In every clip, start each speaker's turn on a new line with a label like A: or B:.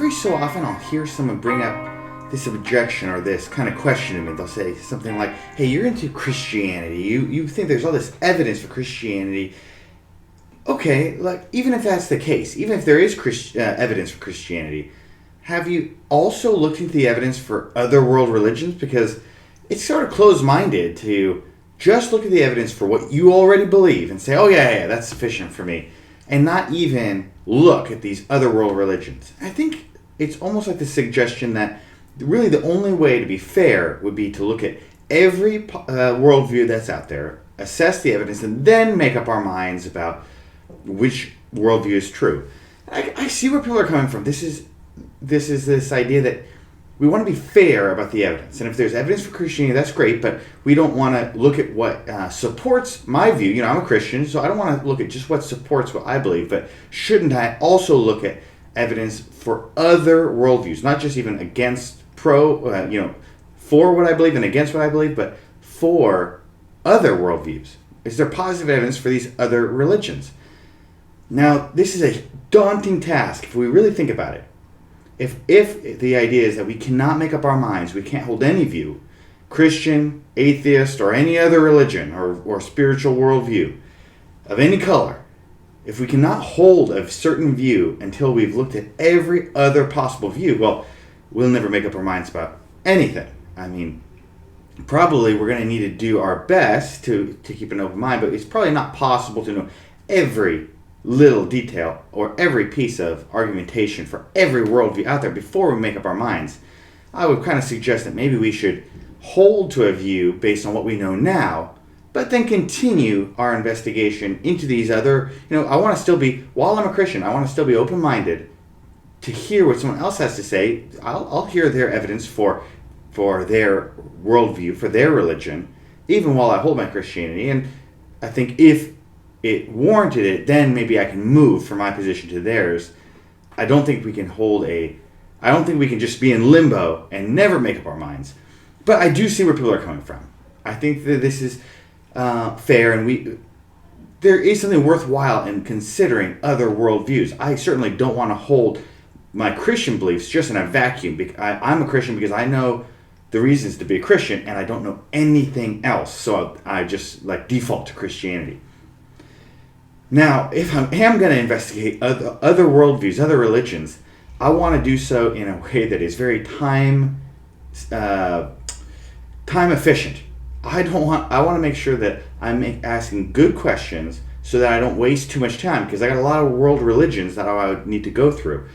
A: every so often I'll hear someone bring up this objection or this kind of question to me. They'll say something like, hey, you're into Christianity. You think there's all this evidence for Christianity. Okay, like even if that's the case, even if there is evidence for Christianity, have you also looked into the evidence for other world religions? Because it's sort of closed-minded to just look at the evidence for what you already believe and say, oh yeah, that's sufficient for me, and not even look at these other world religions. I think it's almost like the suggestion that really the only way to be fair would be to look at every worldview that's out there, assess the evidence, and then make up our minds about which worldview is true. I see where people are coming from. This is this idea that we want to be fair about the evidence. And if there's evidence for Christianity, that's great, but we don't want to look at what supports my view. You know, I'm a Christian, so I don't want to look at just what supports what I believe, but shouldn't I also look at evidence for other worldviews, not just even against for what I believe and against what I believe, but for other worldviews? Is there positive evidence for these other religions? Now, this is a daunting task if we really think about it. If the idea is that we cannot make up our minds, we can't hold any view, Christian, atheist, or any other religion or spiritual worldview of any color, if we cannot hold a certain view until we've looked at every other possible view, well, we'll never make up our minds about anything. I mean, probably we're going to need to do our best to keep an open mind, but it's probably not possible to know every little detail or every piece of argumentation for every worldview out there before we make up our minds. I would kind of suggest that maybe we should hold to a view based on what we know now, but then continue our investigation into these other, I want to still be, while I'm a Christian, I want to still be open-minded to hear what someone else has to say. I'll hear their evidence for their worldview, for their religion, even while I hold my Christianity. And I think if it warranted it, then maybe I can move from my position to theirs. I don't think we can just be in limbo and never make up our minds. But I do see where people are coming from. I think that this is fair, and there is something worthwhile in considering other worldviews. I certainly don't want to hold my Christian beliefs just in a vacuum. I'm a Christian because I know the reasons to be a Christian, and I don't know anything else. So I just default to Christianity. Now, if I am going to investigate other worldviews, other religions, I want to do so in a way that is very time efficient. I want to make sure that I'm asking good questions so that I don't waste too much time, because I got a lot of world religions that I would need to go through.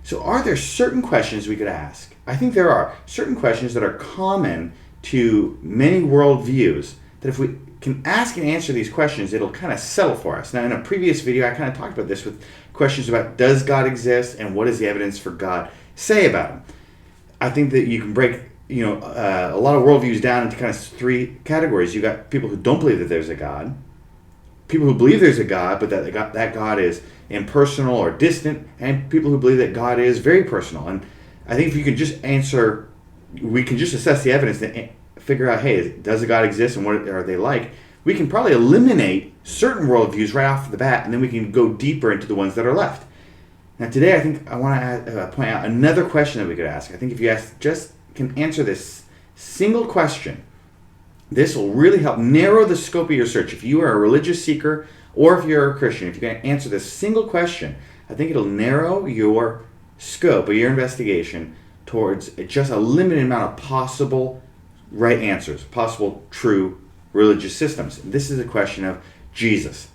A: So are there certain questions we could ask? I think there are certain questions that are common to many worldviews that if we can ask and answer these questions, it'll kind of settle for us. Now, in a previous video, I kind of talked about this with questions about does God exist and what does the evidence for God say about him. I think that you can break a lot of worldviews down into kind of three categories. You got people who don't believe that there's a God, people who believe there's a God, but that God is impersonal or distant, and people who believe that God is very personal. And I think if you can just we can just assess the evidence and figure out, hey, does a God exist and what are they like? We can probably eliminate certain worldviews right off the bat, and then we can go deeper into the ones that are left. Now today, I think I want to point out another question that we could ask. I think if you can answer this single question, this will really help narrow the scope of your search. If you are a religious seeker or if you're a Christian, if you can answer this single question, I think it'll narrow your scope of your investigation towards just a limited amount of possible right answers, possible true religious systems. This is a question of Jesus.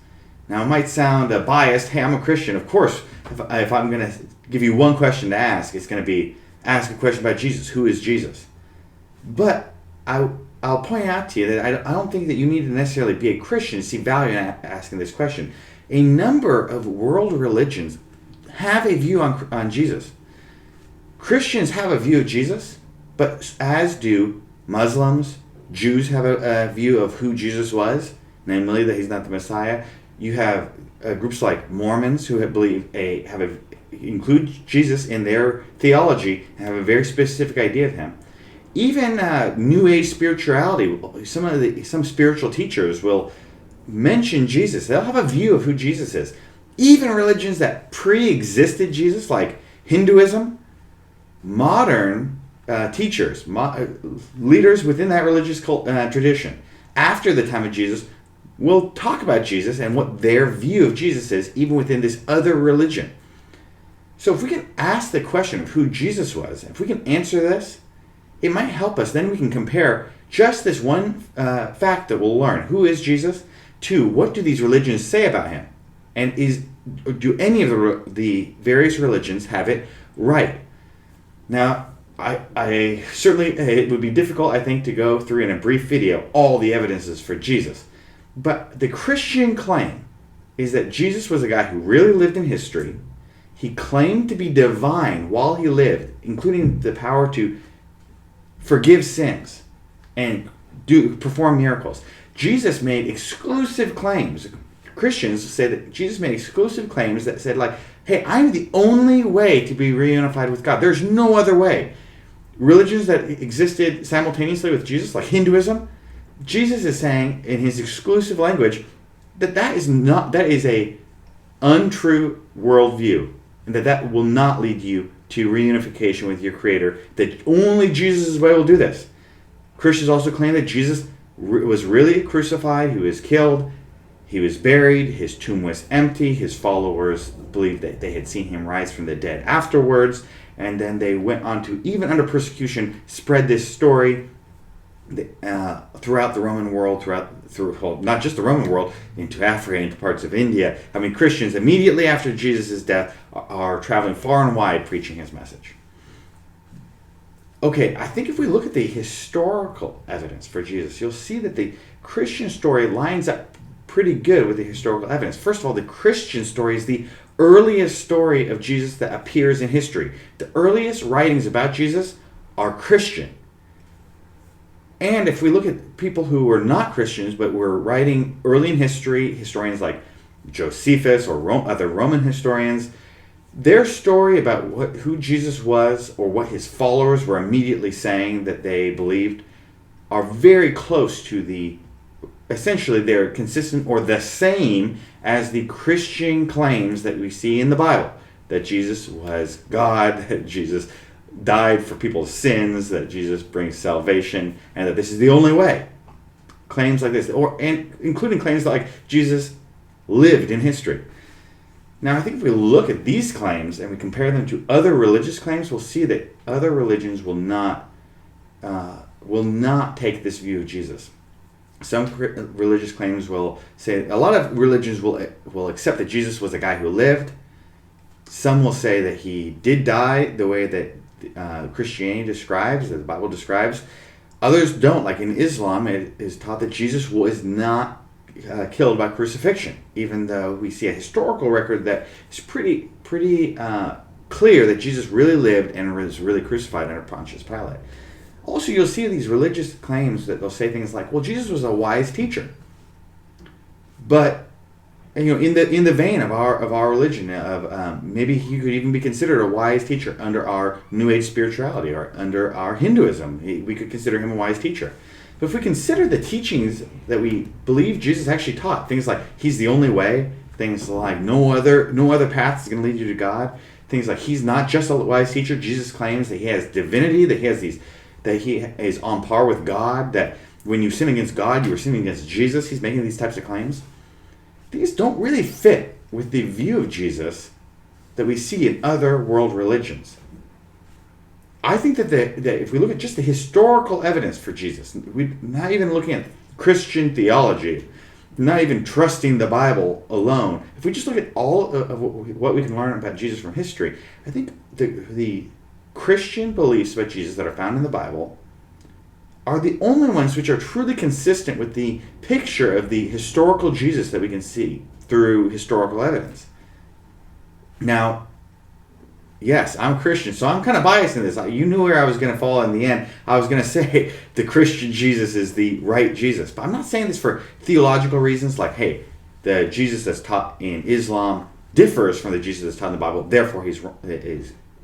A: Now, it might sound biased. Hey, I'm a Christian. Of course, if I'm going to give you one question to ask, it's going to be ask a question about Jesus. Who is Jesus? But I'll point out to you that I don't think that you need to necessarily be a Christian to see value in asking this question. A number of world religions have a view on Jesus. Christians have a view of Jesus, but as do Muslims. Jews have a view of who Jesus was, namely that he's not the Messiah. You have groups like Mormons who include Jesus in their theology and have a very specific idea of him. Even New Age spirituality, some spiritual teachers will mention Jesus. They'll have a view of who Jesus is. Even religions that pre-existed Jesus, like Hinduism, modern teachers, leaders within that religious tradition, after the time of Jesus, will talk about Jesus and what their view of Jesus is, even within this other religion. So if we can ask the question of who Jesus was, if we can answer this, it might help us. Then we can compare just this one fact that we'll learn. Who is Jesus? To what do these religions say about him? And do any of the various religions have it right? Now, I certainly, it would be difficult, I think, to go through in a brief video all the evidences for Jesus. But the Christian claim is that Jesus was a guy who really lived in history. He claimed to be divine while he lived, including the power to forgive sins and perform miracles. Jesus made exclusive claims. Christians say that Jesus made exclusive claims that said, like, hey, I'm the only way to be reunified with God. There's no other way. Religions that existed simultaneously with Jesus, like Hinduism, Jesus is saying in his exclusive language that is a untrue worldview, and that will not lead you to reunification with your Creator, that only Jesus' way will do this. Christians also claim that Jesus was really crucified, he was killed, he was buried, his tomb was empty, his followers believed that they had seen him rise from the dead afterwards, and then they went on to, even under persecution, spread this story throughout the Roman world, not just the Roman world, into Africa, into parts of India. I mean, Christians immediately after Jesus' death are traveling far and wide preaching his message. Okay, I think if we look at the historical evidence for Jesus, you'll see that the Christian story lines up pretty good with the historical evidence. First of all, the Christian story is the earliest story of Jesus that appears in history. The earliest writings about Jesus are Christian. And if we look at people who were not Christians but were writing early in history, historians like Josephus or other Roman historians, their story about who Jesus was or what his followers were immediately saying that they believed are very close to essentially they're consistent or the same as the Christian claims that we see in the Bible. That Jesus was God, that Jesus died for people's sins, that Jesus brings salvation, and that this is the only way. Claims like this, and including claims like Jesus lived in history. Now, I think if we look at these claims and we compare them to other religious claims, we'll see that other religions will not take this view of Jesus. Some religious claims will say, a lot of religions will accept that Jesus was a guy who lived. Some will say that he did die the way that Christianity describes, that the Bible describes. Others don't. Like in Islam, it is taught that Jesus was not killed by crucifixion, even though we see a historical record that is pretty clear that Jesus really lived and was really crucified under Pontius Pilate. Also, you'll see these religious claims that they'll say things like, well, Jesus was a wise teacher. But in the vein of our religion, maybe he could even be considered a wise teacher under our New Age spirituality or under our Hinduism. We could consider him a wise teacher. But if we consider the teachings that we believe Jesus actually taught, things like he's the only way, things like no other path is going to lead you to God, things like he's not just a wise teacher. Jesus claims that he has divinity, that he is on par with God, that when you sin against God, you are sinning against Jesus. He's making these types of claims. These don't really fit with the view of Jesus that we see in other world religions. I think that if we look at just the historical evidence for Jesus, we're not even looking at Christian theology, not even trusting the Bible alone. If we just look at all of what we can learn about Jesus from history, I think the Christian beliefs about Jesus that are found in the Bible are the only ones which are truly consistent with the picture of the historical Jesus that we can see through historical evidence. Now, yes, I'm Christian, so I'm kind of biased in this. You knew where I was going to fall in the end. I was going to say the Christian Jesus is the right Jesus. But I'm not saying this for theological reasons, like, hey, the Jesus that's taught in Islam differs from the Jesus that's taught in the Bible, therefore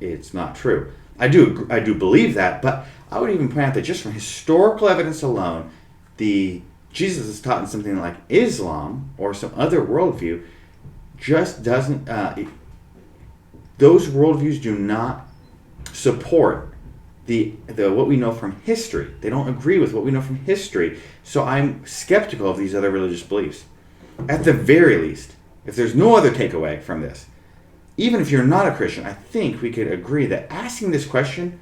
A: it's not true. I do believe that, but I would even point out that just from historical evidence alone, the Jesus is taught in something like Islam or some other worldview just doesn't. Those worldviews do not support the what we know from history. They don't agree with what we know from history. So I'm skeptical of these other religious beliefs. At the very least, if there's no other takeaway from this, even if you're not a Christian, I think we could agree that asking this question,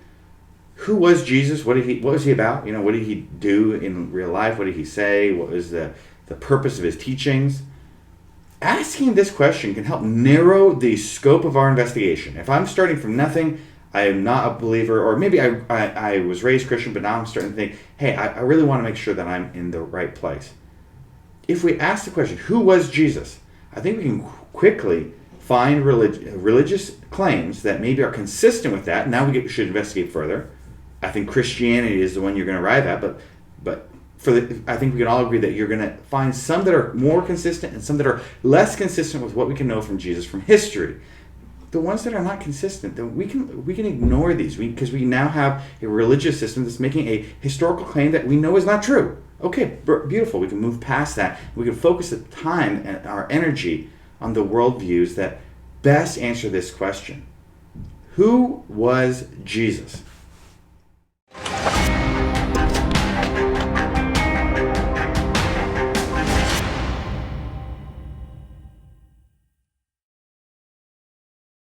A: who was Jesus? What was he about? What did he do in real life? What did he say? What was the purpose of his teachings? Asking this question can help narrow the scope of our investigation. If I'm starting from nothing, I am not a believer, or maybe I was raised Christian, but now I'm starting to think, hey, I really want to make sure that I'm in the right place. If we ask the question, who was Jesus? I think we can quickly find religious claims that maybe are consistent with that. Now we should investigate further. I think Christianity is the one you're going to arrive at, but I think we can all agree that you're going to find some that are more consistent and some that are less consistent with what we can know from Jesus from history. The ones that are not consistent, we can ignore these because we now have a religious system that's making a historical claim that we know is not true. Okay, beautiful. We can move past that. We can focus the time and our energy on the worldviews that best answer this question. Who was Jesus?